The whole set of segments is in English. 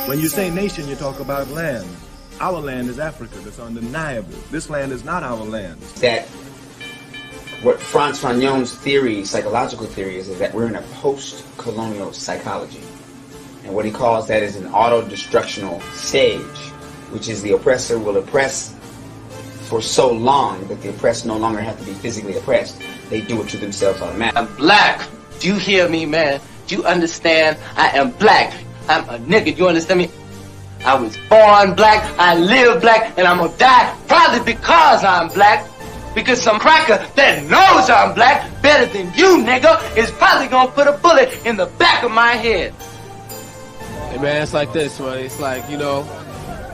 When you say nation, you talk about land. Our land is Africa. That's undeniable. This land is not our land. That what Frantz Fanon's theory, psychological theory, is that we're in a post-colonial psychology. And what he calls that is an auto-destructional stage, which is the oppressor will oppress for so long that the oppressed no longer have to be physically oppressed. They do it to themselves automatically. I'm black. Do you hear me, man? Do you understand? I am black. I'm a nigga. You understand me? I was born black, I live black, and I'm gonna die probably because I'm black. Because some cracker that knows I'm black better than you, nigga, is probably gonna put a bullet in the back of my head. Hey man, it's like this, man. It's like, you know,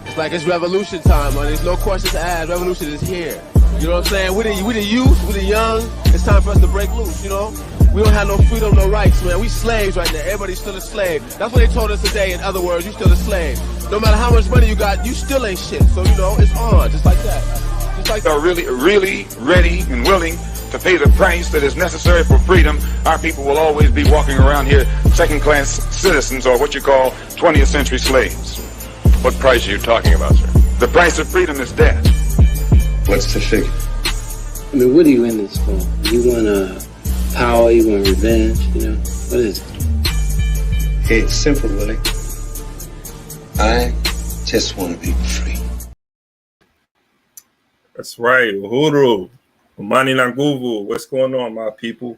it's like it's revolution time, man. There's no questions asked. Revolution is here. You know what I'm saying? We the youth, we the young. It's time for us to break loose, you know? We don't have no freedom, no rights, man. We slaves right now. Everybody's still a slave. That's what they told us today. In other words, you still a slave. No matter how much money you got, you still ain't shit. So, you know, it's on, just like that. Just like are really ready and willing to pay the price that is necessary for freedom. Our people will always be walking around here second-class citizens, or what you call 20th century slaves. What price are you talking about, sir? The price of freedom is death. What's the figure? I mean, what are you in this for? You want power, you want revenge, you know? What is it? It's simple, Willie. I just want to be free. That's right. Uhuru. Umani Nanguvu. What's going on, my people?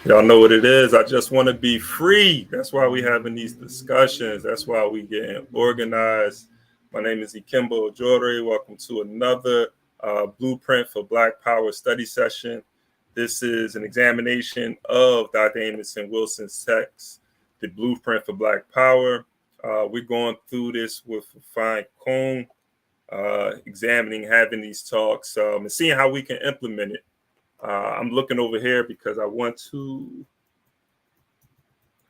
Y'all know what it is. I just want to be free. That's why we having these discussions. That's why we getting organized. My name is Ikemba Ojore. Welcome to another Blueprint for Black Power study session. This is an examination of Dr. Amoson Wilson's text, The Blueprint for Black Power. We're going through this with a fine comb, examining, having these talks, and seeing how we can implement it. I'm looking over here because I want to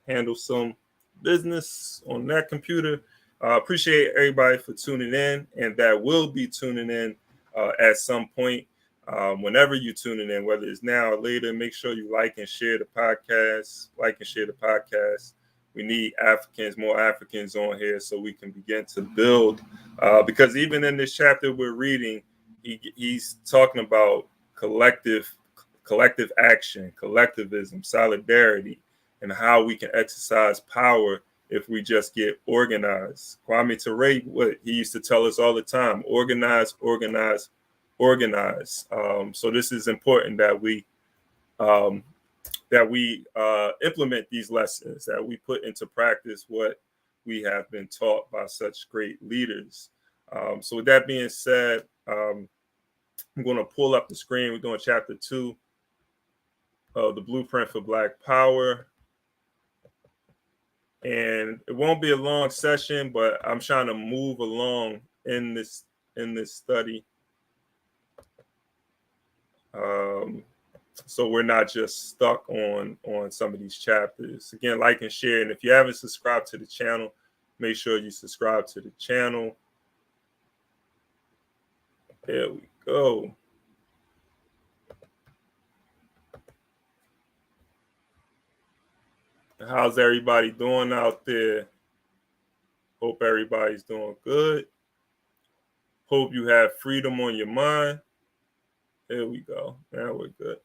handle some business on that computer. Appreciate everybody for tuning in, and that will be tuning in at some point. Whenever you're tuning in, whether it's now or later, make sure you like and share the podcast. We need more Africans on here so we can begin to build. Because even in this chapter we're reading, he's talking about collective action, collectivism, solidarity, and how we can exercise power if we just get organized. Kwame Ture, what he used to tell us all the time: organize, organize, organize. So this is important that we implement these lessons, that we put into practice what we have been taught by such great leaders. So with that being said, I'm going to pull up the screen. We're doing chapter 2 of the Blueprint for Black Power. And it won't be a long session, but I'm trying to move along in this study. So we're not just stuck on some of these chapters. Again, like and share. And if you haven't subscribed to the channel, make sure you subscribe to the channel. There we go. How's everybody doing out there? Hope everybody's doing good. Hope you have freedom on your mind. There we go. Now we're good.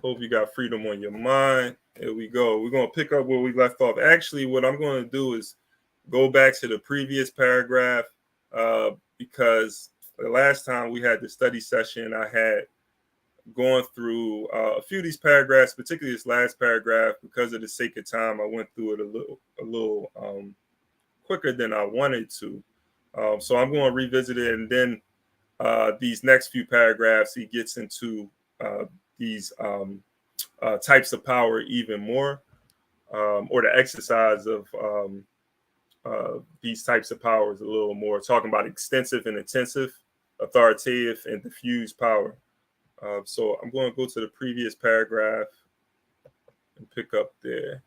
Hope you got freedom on your mind. There we go. We're going to pick up where we left off. Actually, what I'm going to do is go back to the previous paragraph because the last time we had the study session, I had gone through a few of these paragraphs, particularly this last paragraph. Because of the sake of time, I went through it a little quicker than I wanted to. So I'm going to revisit it, and then these next few paragraphs, he gets into these types of power even more, or the exercise of these types of powers a little more, talking about extensive and intensive, authoritative and diffuse power. So I'm going to go to the previous paragraph and pick up there.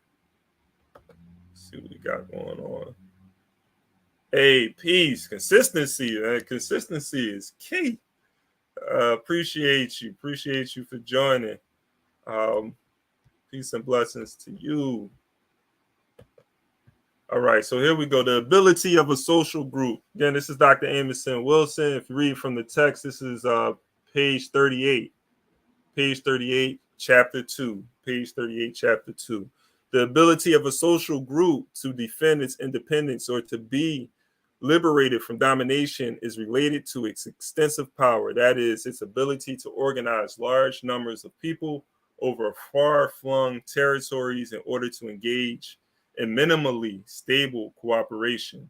Let's see what we got going on. Hey, peace, consistency. Consistency is key. Appreciate you for joining. Peace and blessings to you. All right, so here we go. The ability of a social group. Again, this is Dr. Amerson Wilson. If you read from the text, this is page 38. Page 38, chapter 2. Page 38, chapter 2. The ability of a social group to defend its independence or to be liberated from domination is related to its extensive power. That is, its ability to organize large numbers of people over far-flung territories in order to engage in minimally stable cooperation.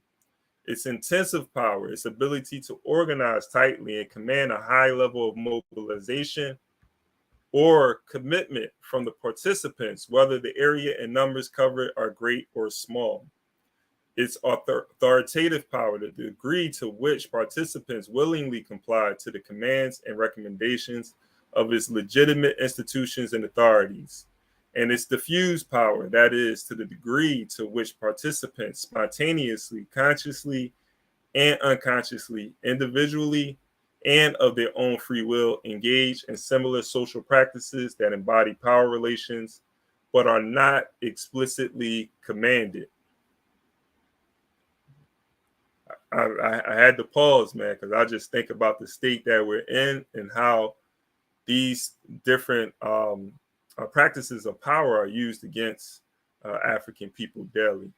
Its intensive power, its ability to organize tightly and command a high level of mobilization or commitment from the participants, whether the area and numbers covered are great or small. Its authoritative power, the degree to which participants willingly comply to the commands and recommendations of its legitimate institutions and authorities. And its diffuse power, that is, to the degree to which participants spontaneously, consciously, and unconsciously, individually, and of their own free will engage in similar social practices that embody power relations, but are not explicitly commanded. I had to pause, man, because I just think about the state that we're in and how these different practices of power are used against African people daily,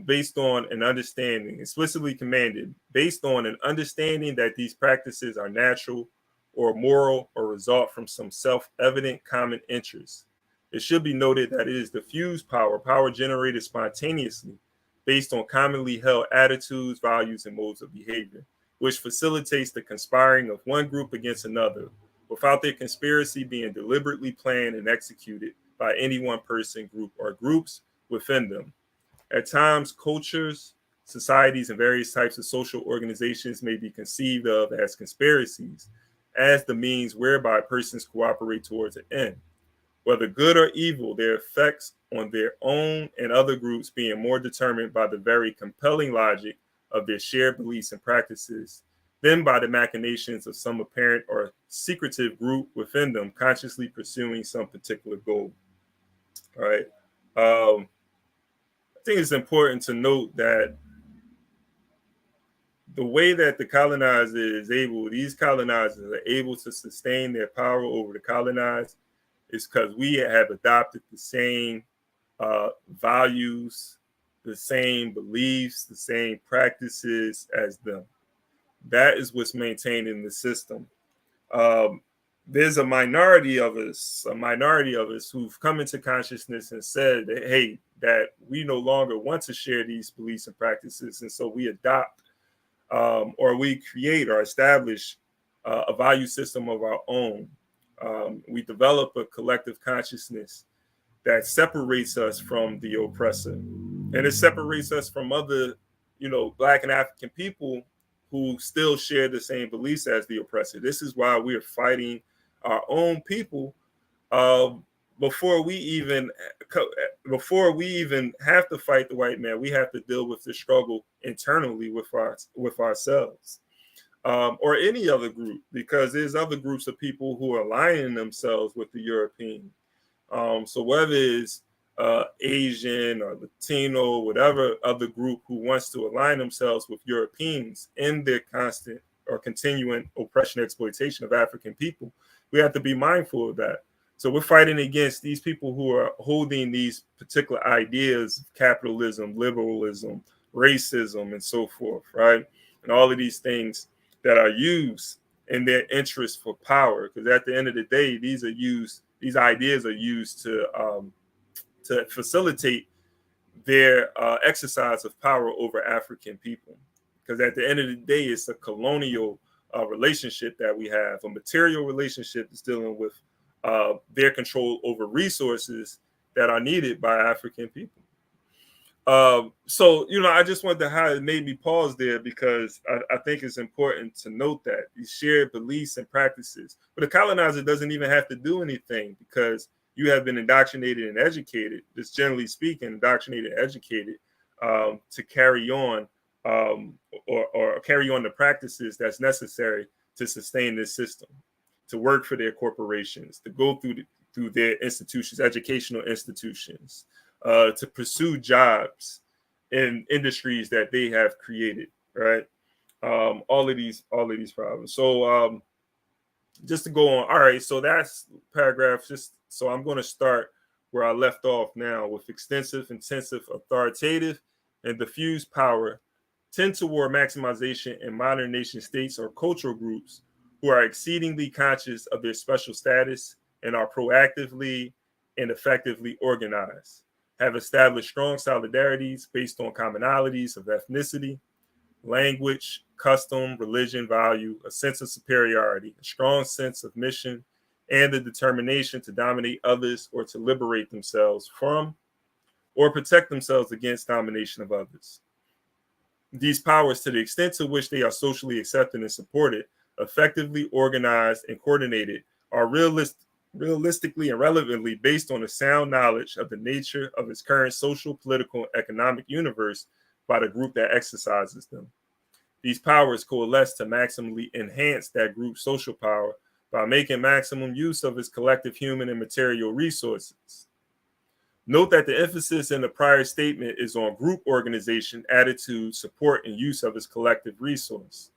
based on an understanding, explicitly commanded, based on an understanding that these practices are natural or moral or result from some self-evident common interest. It should be noted that it is diffuse power, power generated spontaneously, based on commonly held attitudes, values, and modes of behavior, which facilitates the conspiring of one group against another, without their conspiracy being deliberately planned and executed by any one person, group, or groups within them. At times, cultures, societies, and various types of social organizations may be conceived of as conspiracies, as the means whereby persons cooperate towards an end. Whether good or evil, their effects on their own and other groups being more determined by the very compelling logic of their shared beliefs and practices than by the machinations of some apparent or secretive group within them consciously pursuing some particular goal. All right. I think it's important to note that the way that the colonizer is able, these colonizers are able to sustain their power over the colonized is because we have adopted the same values, the same beliefs, the same practices as them. That is what's maintaining the system. There's a minority of us who've come into consciousness and said that, hey, that we no longer want to share these beliefs and practices. And so we adopt or we create or establish a value system of our own. We develop a collective consciousness that separates us from the oppressor. And it separates us from other, Black and African people who still share the same beliefs as the oppressor. This is why we are fighting our own people before we even have to fight the white man. We have to deal with the struggle internally with ourselves, or any other group, because there's other groups of people who are aligning themselves with the European. So whether it's Asian or Latino, whatever other group who wants to align themselves with Europeans in their constant or continuing oppression, exploitation of African people, we have to be mindful of that. So we're fighting against these people who are holding these particular ideas of capitalism, liberalism, racism, and so forth, right? And all of these things that are used in their interest for power, because at the end of the day, these ideas are used to facilitate their exercise of power over African people. Because at the end of the day, it's a colonial relationship that we have, a material relationship that's dealing with their control over resources that are needed by African people. So, I just wanted to highlight, it made me pause there because I think it's important to note that these shared beliefs and practices, but the colonizer doesn't even have to do anything because you have been indoctrinated and educated, just generally speaking, indoctrinated and educated to carry on or carry on the practices that's necessary to sustain this system, to work for their corporations, to go through their institutions, educational institutions, to pursue jobs, in industries that they have created, right? All of these problems. So just to go on, all right, so that's paragraph. Just so I'm going to start where I left off now with extensive, intensive, authoritative, and diffuse power tend toward maximization in modern nation states or cultural groups who are exceedingly conscious of their special status and are proactively and effectively organized, have established strong solidarities based on commonalities of ethnicity, language, custom, religion, value, a sense of superiority, a strong sense of mission, and the determination to dominate others or to liberate themselves from or protect themselves against domination of others. These powers, to the extent to which they are socially accepted and supported, effectively organized and coordinated, are realistically and relevantly based on a sound knowledge of the nature of its current social, political, and economic universe by the group that exercises them. These powers coalesce to maximally enhance that group's social power by making maximum use of its collective human and material resources. Note that the emphasis in the prior statement is on group organization, attitude, support, and use of its collective resource.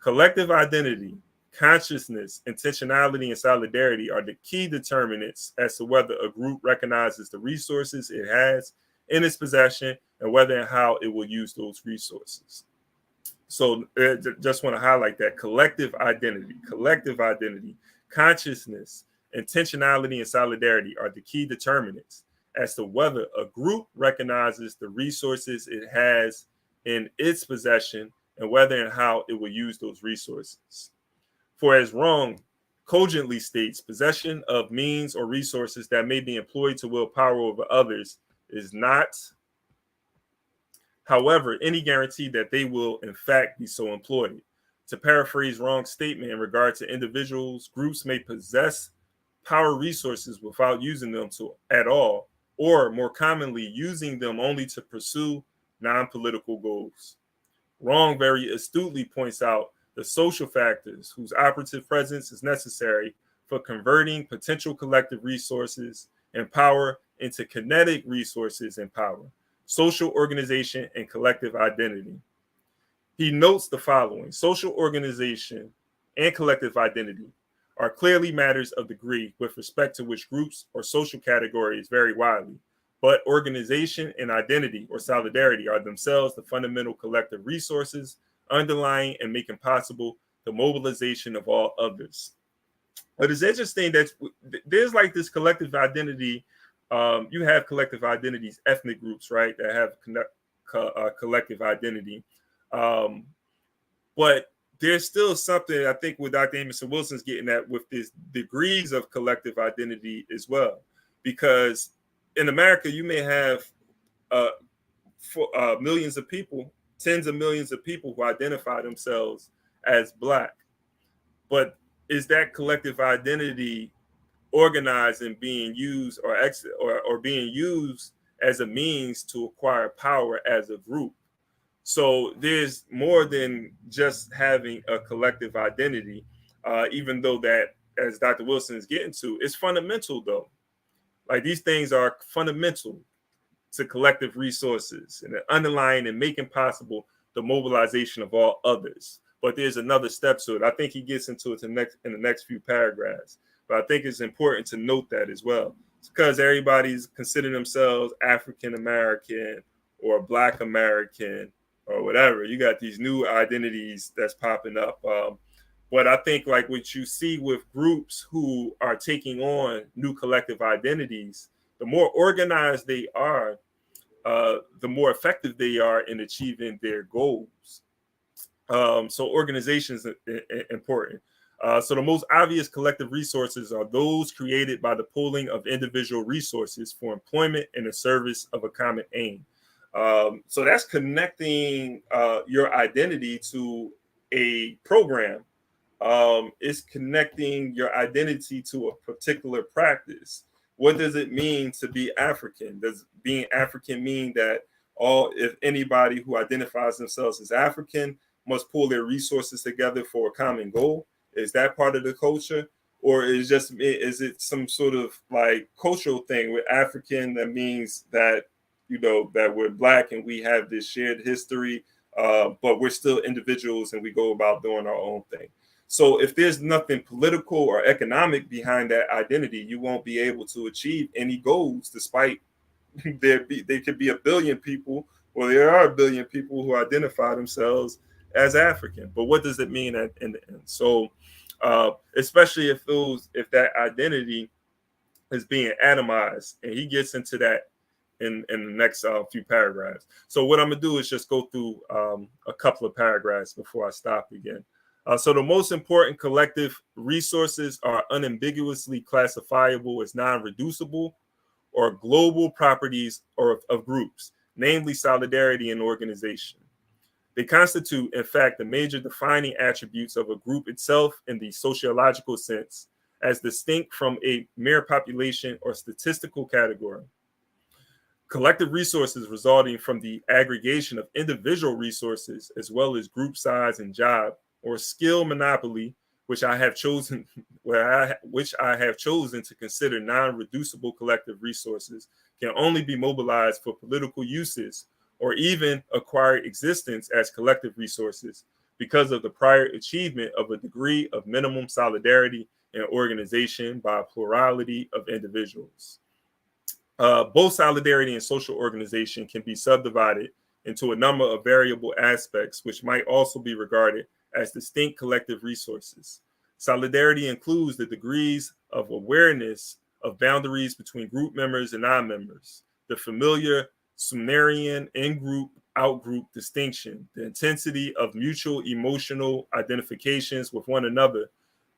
Collective identity, consciousness, intentionality, and solidarity are the key determinants as to whether a group recognizes the resources it has in its possession and whether and how it will use those resources. So just want to highlight that collective identity, consciousness, intentionality, and solidarity are the key determinants as to whether a group recognizes the resources it has in its possession and whether and how it will use those resources. For as Wrong cogently states, possession of means or resources that may be employed to wield power over others is not, however, any guarantee that they will in fact be so employed. To paraphrase Wrong's statement in regard to individuals, groups may possess power resources without using them at all, or more commonly, using them only to pursue non-political goals. Wrong very astutely points out the social factors whose operative presence is necessary for converting potential collective resources and power into kinetic resources and power, social organization, and collective identity. He notes the following: social organization and collective identity are clearly matters of degree with respect to which groups or social categories vary widely, but organization and identity or solidarity are themselves the fundamental collective resources underlying and making possible the mobilization of all others. But it's interesting that there's like this collective identity. You have collective identities, ethnic groups, right, that have collective identity. But there's still something, I think, with Dr. Amerson Wilson's getting at with this degrees of collective identity as well. Because in America, you may have millions of people, tens of millions of people who identify themselves as Black. But is that collective identity organized and being used or being used as a means to acquire power as a group? So there's more than just having a collective identity, even though that, as Dr. Wilson is getting to, it's fundamental though. Like these things are fundamental to collective resources and underlying and making possible the mobilization of all others. But there's another step to it. I think he gets into it in the next few paragraphs. But I think it's important to note that as well. It's because everybody's considering themselves African American or Black American or whatever. You got these new identities that's popping up. But I think like what you see with groups who are taking on new collective identities, the more organized they are, the more effective they are in achieving their goals. So organizations are important. So the most obvious collective resources are those created by the pooling of individual resources for employment in the service of a common aim. So that's connecting your identity to a program. It's connecting your identity to a particular practice. What does it mean to be African? Does being African mean that if anybody who identifies themselves as African must pull their resources together for a common goal? Is that part of the culture? Or is it some sort of like cultural thing with African that means that that we're Black and we have this shared history, but we're still individuals and we go about doing our own thing. So if there's nothing political or economic behind that identity, you won't be able to achieve any goals, despite there could be a billion people, or there are a billion people who identify themselves as African. But what does it mean in the end? So especially if that identity is being atomized, and he gets into that in the next few paragraphs. So what I'm gonna do is just go through a couple of paragraphs before I stop again. So the most important collective resources are unambiguously classifiable as non-reducible or global properties of groups, namely solidarity and organization. They constitute, in fact, the major defining attributes of a group itself in the sociological sense, as distinct from a mere population or statistical category. Collective resources resulting from the aggregation of individual resources, as well as group size and job or skill monopoly, which I have chosen to consider non-reducible collective resources, can only be mobilized for political uses or even acquire existence as collective resources because of the prior achievement of a degree of minimum solidarity and organization by a plurality of individuals. Both solidarity and social organization can be subdivided into a number of variable aspects, which might also be regarded as distinct collective resources. Solidarity includes the degrees of awareness of boundaries between group members and non-members, the familiar Sumerian in-group, out-group distinction, the intensity of mutual emotional identifications with one another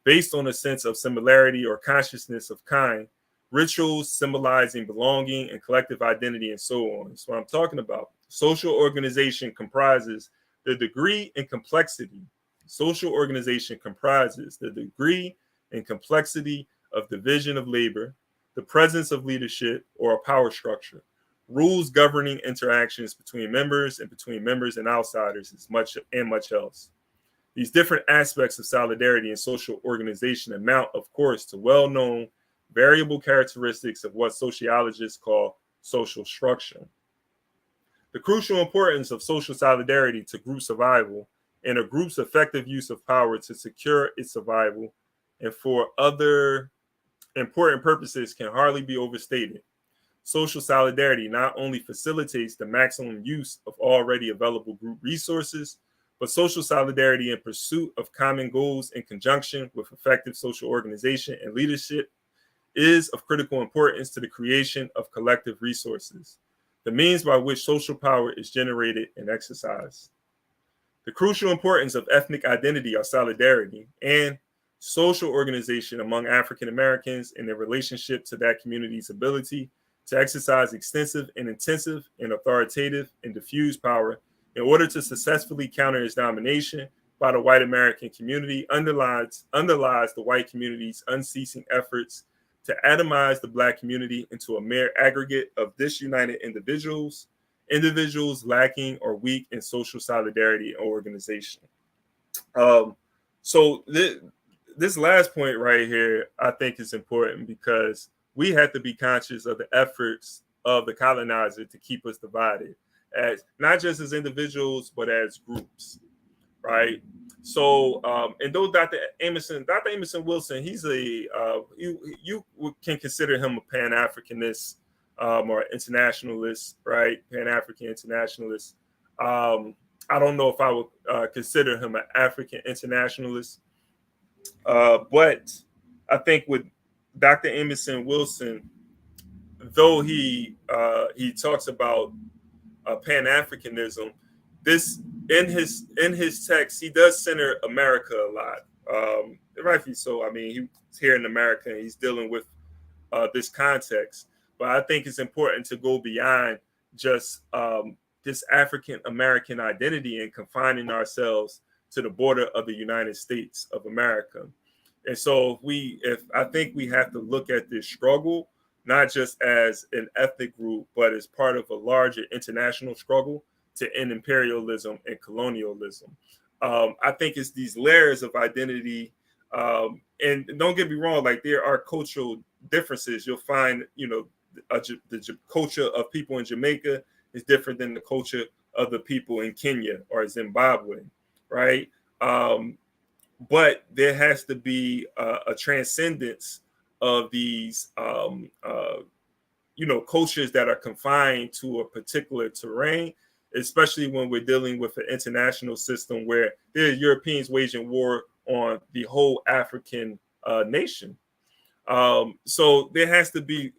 based on a sense of similarity or consciousness of kind, rituals symbolizing belonging and collective identity, and so on. That's what I'm talking about. Social organization comprises the degree and complexity. Social organization comprises the degree and complexity of division of labor, the presence of leadership or a power structure, rules governing interactions between members and outsiders, much else. These different aspects of solidarity and social organization amount, of course, to well-known variable characteristics of what sociologists call social structure. The crucial importance of social solidarity to group survival and a group's effective use of power to secure its survival and for other important purposes can hardly be overstated. Social solidarity not only facilitates the maximum use of already available group resources, but social solidarity in pursuit of common goals in conjunction with effective social organization and leadership is of critical importance to the creation of collective resources, the means by which social power is generated and exercised. The crucial importance of ethnic identity or solidarity and social organization among African Americans in their relationship to that community's ability to exercise extensive and intensive and authoritative and diffuse power in order to successfully counter its domination by the white American community underlies the white community's unceasing efforts to atomize the Black community into a mere aggregate of disunited individuals lacking or weak in social solidarity and organization. So this last point right here, I think is important because we have to be conscious of the efforts of the colonizer to keep us divided, as not just as individuals, but as groups, right? So, and though Dr. Amerson Wilson, he's you can consider him a Pan-Africanist or internationalist, right? Pan-African internationalist. I don't know if I would consider him an African internationalist, but I think with Dr. Amerson Wilson, though he talks about Pan-Africanism, this in his text he does center America a lot. Rightfully so. I mean, he's here in America and he's dealing with this context. But I think it's important to go beyond just this African American identity and confining ourselves to the border of the United States of America. And so I think we have to look at this struggle not just as an ethnic group, but as part of a larger international struggle to end imperialism and colonialism. I think it's these layers of identity. And don't get me wrong, like there are cultural differences. You'll find, the culture of people in Jamaica is different than the culture of the people in Kenya or Zimbabwe, right? But there has to be a transcendence of these, cultures that are confined to a particular terrain, especially when we're dealing with an international system where there are Europeans waging war on the whole African nation. So there has to be,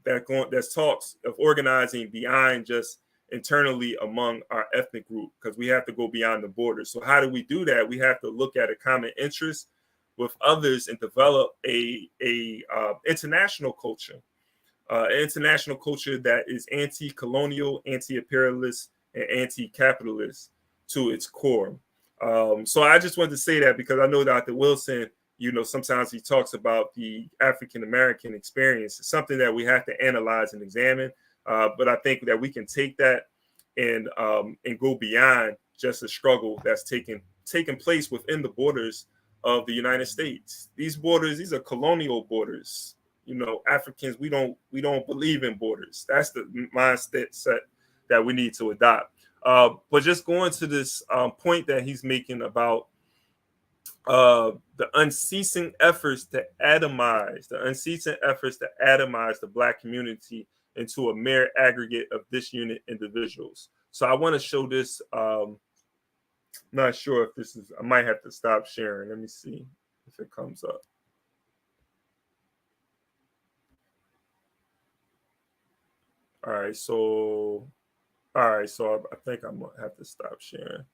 that's talks of organizing beyond just internally among our ethnic group, because we have to go beyond the borders. So how do we do that? We have to look at a common interest with others and develop a international culture, international culture that is anti-colonial, anti-imperialist, and anti-capitalist to its core. So I just wanted to say that because I know Dr. Wilson, sometimes he talks about the African-American experience. It's something that we have to analyze and examine. But I think that we can take that and go beyond just a struggle that's taking place within the borders of the United States. These borders, these are colonial borders. Africans, we don't believe in borders. That's the mindset that we need to adopt. But just going to this point that he's making about the unceasing efforts to atomize the Black community into a mere aggregate of disunit individuals. So I want to show this. Not sure if this is, I might have to stop sharing. Let me see if it comes up. All right, so I think I'm gonna have to stop sharing.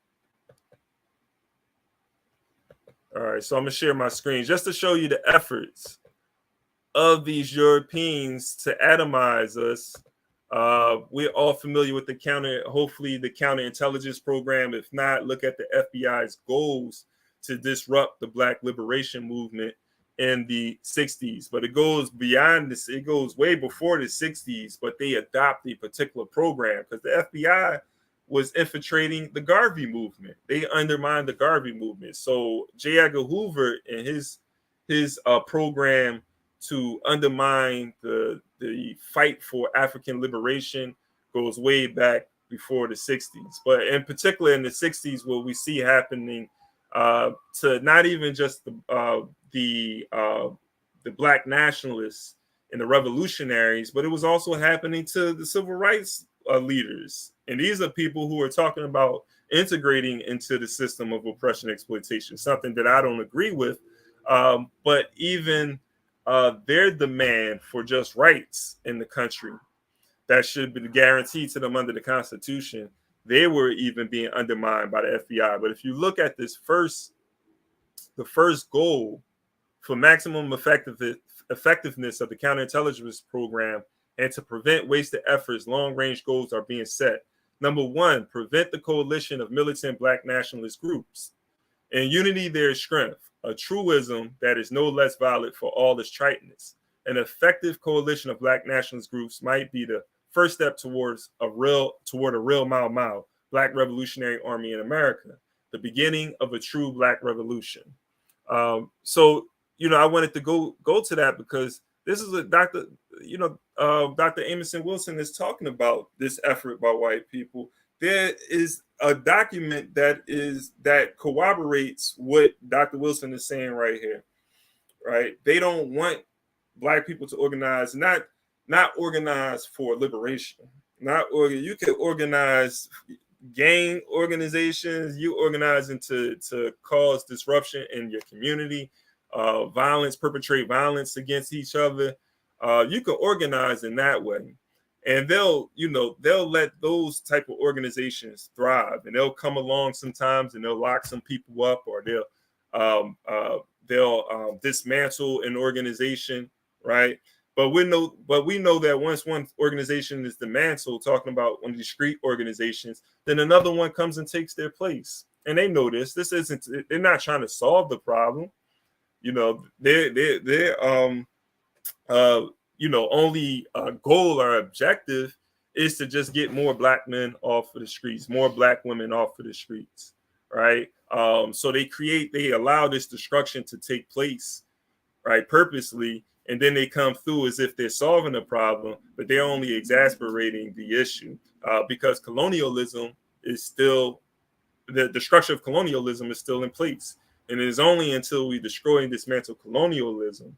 All right, so I'm gonna share my screen just to show you the efforts of these Europeans to atomize us. We're all familiar with the counterintelligence program. If not, look at the FBI's goals to disrupt the Black liberation movement in the 60s. But it goes beyond this. It goes way before the 60s, but they adopt a particular program because the FBI was infiltrating the Garvey movement. They undermined the Garvey movement. So J. Edgar Hoover and his program to undermine the fight for African liberation goes way back before the 60s. But in particular in the 60s, what we see happening to not even just the Black nationalists and the revolutionaries, but it was also happening to the civil rights leaders. And these are people who are talking about integrating into the system of oppression and exploitation, something that I don't agree with. But even their demand for just rights in the country that should be guaranteed to them under the Constitution, they were even being undermined by the FBI. But if you look at the first goal for maximum effectiveness of the counterintelligence program and to prevent wasted efforts, long-range goals are being set. Number one, prevent the coalition of militant Black nationalist groups. In unity, there is strength, a truism that is no less valid for all its triteness. An effective coalition of Black nationalist groups might be the first step toward a real Mau Mau, Black Revolutionary Army in America, the beginning of a true Black revolution. So, I wanted to go to that because this is a Dr. Amerson Wilson is talking about this effort by white people. There is a document that corroborates what Dr. Wilson is saying right here, right? They don't want Black people to organize, not organize for liberation. You can organize gang organizations, you organizing to cause disruption in your community, perpetrate violence against each other. You can organize in that way. And they'll let those type of organizations thrive, and they'll come along sometimes and they'll lock some people up, or they'll dismantle an organization, right? But we know that once one organization is dismantled, talking about one discrete organizations, then another one comes and takes their place. And they know this. They're not trying to solve the problem. Only goal or objective is to just get more Black men off of the streets, more Black women off of the streets, right? So they allow this destruction to take place, right, purposely, and then they come through as if they're solving the problem, but they're only exasperating the issue, because colonialism is still, the structure of colonialism is still in place. And it is only until we destroy and dismantle colonialism,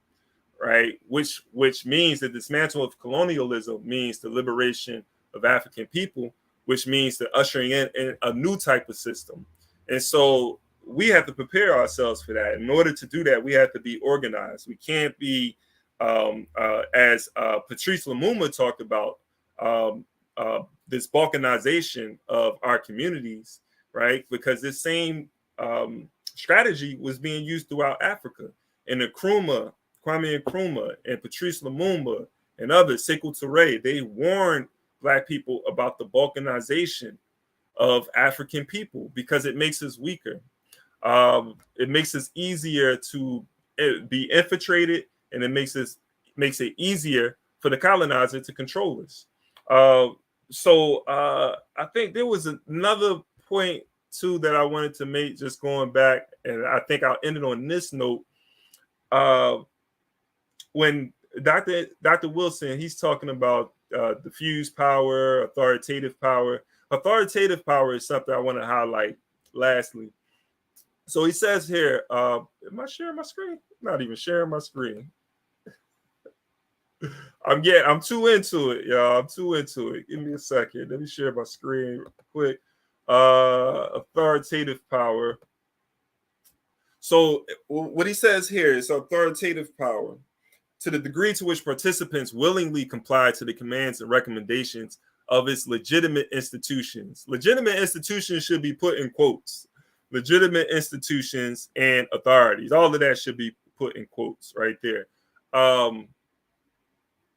right, which means that dismantle of colonialism means the liberation of African people, which means the ushering in a new type of system. And so we have to prepare ourselves for that. In order to do that, we have to be organized. We can't be, as Patrice Lumumba talked about, this balkanization of our communities, right? Because this same strategy was being used throughout Africa. And the Nkrumah, Kwame Nkrumah, and Patrice Lumumba, and others, Sekou Touré, they warned Black people about the balkanization of African people because it makes us weaker. It makes us easier to be infiltrated, and it makes it easier for the colonizer to control us. So I think there was another point too that I wanted to make, just going back, and I think I'll end it on this note. When Dr. Wilson, he's talking about diffuse power, authoritative power. Authoritative power is something I want to highlight lastly. So he says here, am I sharing my screen? I'm not even sharing my screen. I'm too into it, y'all. I'm too into it. Give me a second. Let me share my screen real quick. Authoritative power. So what he says here is authoritative power. To the degree to which participants willingly comply to the commands and recommendations of its legitimate institutions. Legitimate institutions should be put in quotes. Legitimate institutions and authorities. All of that should be put in quotes right there. One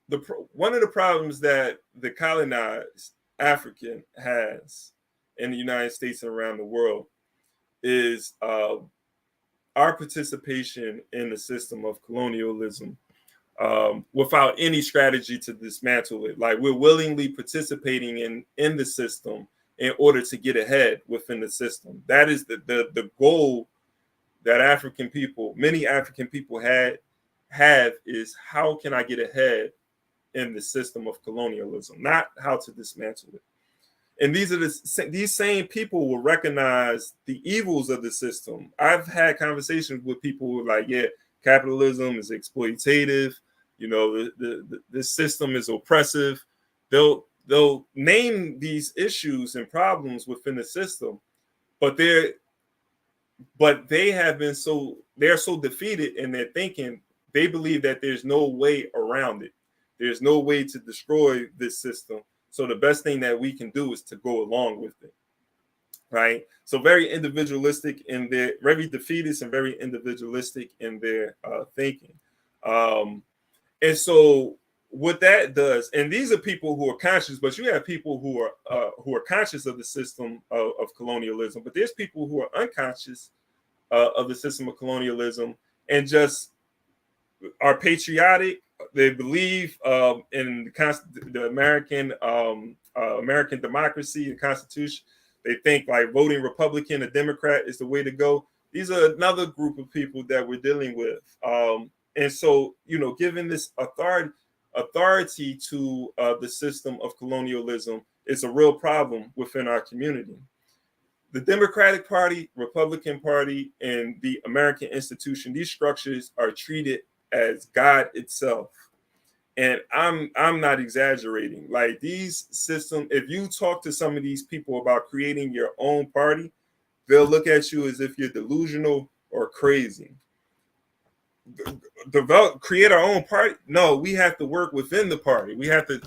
of the problems that the colonized African has in the United States and around the world is our participation in the system of colonialism. Without any strategy to dismantle it. Like, we're willingly participating in the system in order to get ahead within the system. That is the goal that African people, many African people have is, how can I get ahead in the system of colonialism, not how to dismantle it. And these same people will recognize the evils of the system. I've had conversations with people who are like, yeah, capitalism is exploitative. You know, this system is oppressive. They'll name these issues and problems within the system, but they're so defeated in their thinking. They believe that there's no way around it. There's no way to destroy this system. So the best thing that we can do is to go along with it. Right? So very individualistic in their, very defeatist and very individualistic in their thinking. And so what that does, and these are people who are conscious, but you have people who are conscious of the system of colonialism, but there's people who are unconscious of the system of colonialism and just are patriotic. They believe in the American democracy, the Constitution. They think like voting Republican or Democrat is the way to go. These are another group of people that we're dealing with. And so, you know, given this authority to the system of colonialism, it's a real problem within our community. The Democratic Party, Republican Party, and the American institution, these structures are treated as God itself. And I'm not exaggerating. Like, these systems, if you talk to some of these people about creating your own party, they'll look at you as if you're delusional or crazy. Create our own party? No, we have to work within the party. We have to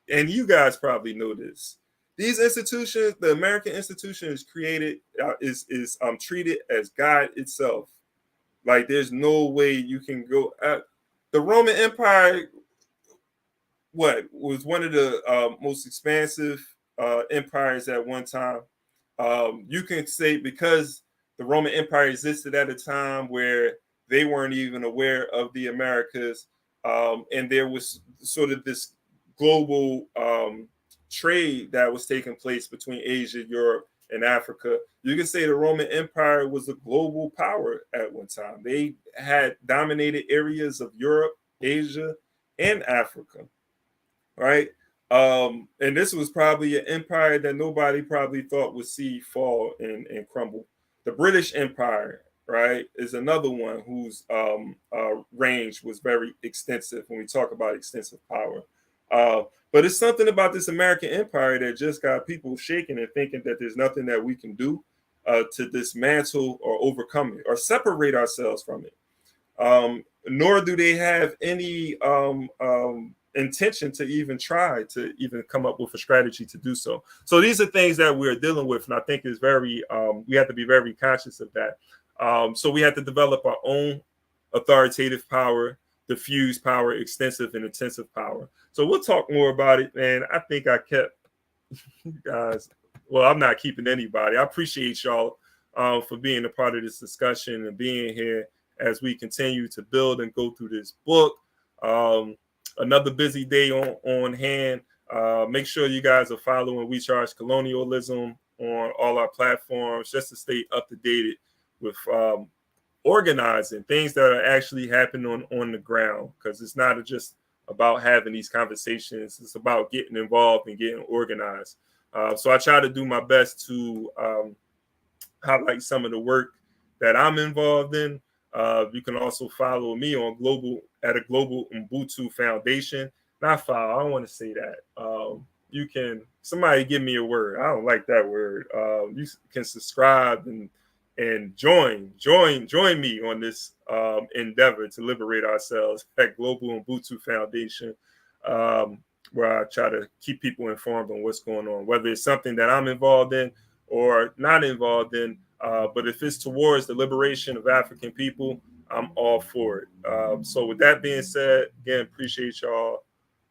and you guys probably know this. These institutions, the American institution, is created is treated as God itself. Like, there's no way you can go. The Roman Empire, was one of the most expansive empires at one time. You can say because the Roman Empire existed at a time where they weren't even aware of the Americas, and there was sort of this global trade that was taking place between Asia, Europe, in Africa. You can say the Roman Empire was a global power at one time. They had dominated areas of Europe, Asia, and Africa, right? And this was probably an empire that nobody probably thought would see fall and crumble. The British Empire, right, is another one whose range was very extensive when we talk about extensive power. But it's something about this American empire that just got people shaking and thinking that there's nothing that we can do to dismantle or overcome it or separate ourselves from it. Nor do they have any intention to even try to even come up with a strategy to do so. So these are things that we're dealing with, and I think is very we have to be very conscious of that. So we have to develop our own authoritative power, diffuse power, extensive and intensive power. So we'll talk more about it, man. I think I kept you guys. Well, I'm not keeping anybody. I appreciate y'all for being a part of this discussion and being here as we continue to build and go through this book. Another busy day on hand. Make sure you guys are following We Charge Colonialism on all our platforms just to stay up to date with organizing things that are actually happening on the ground, because it's not just about having these conversations. It's about getting involved and getting organized. So I try to do my best to highlight some of the work that I'm involved in. You can also follow me on Global Ubuntu Foundation. Not follow, I don't want to say that. You can, somebody give me a word. I don't like that word. You can subscribe and join me on this endeavor to liberate ourselves at Global Ubuntu Foundation, where I try to keep people informed on what's going on, whether it's something that I'm involved in or not involved in. But if it's towards the liberation of African people, I'm all for it. So with that being said, again, appreciate y'all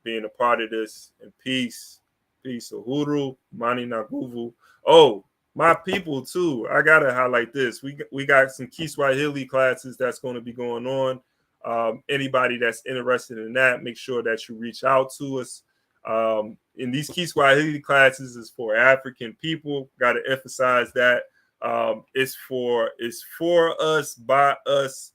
being a part of this. And peace. Peace. Uhuru, Mani Naguvu. Oh, my people too. I gotta highlight this. We got some Kiswahili classes that's going to be going on. Anybody that's interested in that, make sure that you reach out to us. In these Kiswahili classes is for African people. Got to emphasize that. It's for us, by us.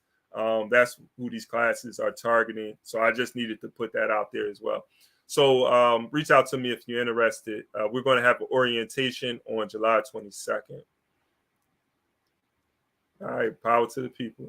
That's who these classes are targeting. So I just needed to put that out there as well. So reach out to me if you're interested. We're going to have an orientation on July 22nd. All right, power to the people.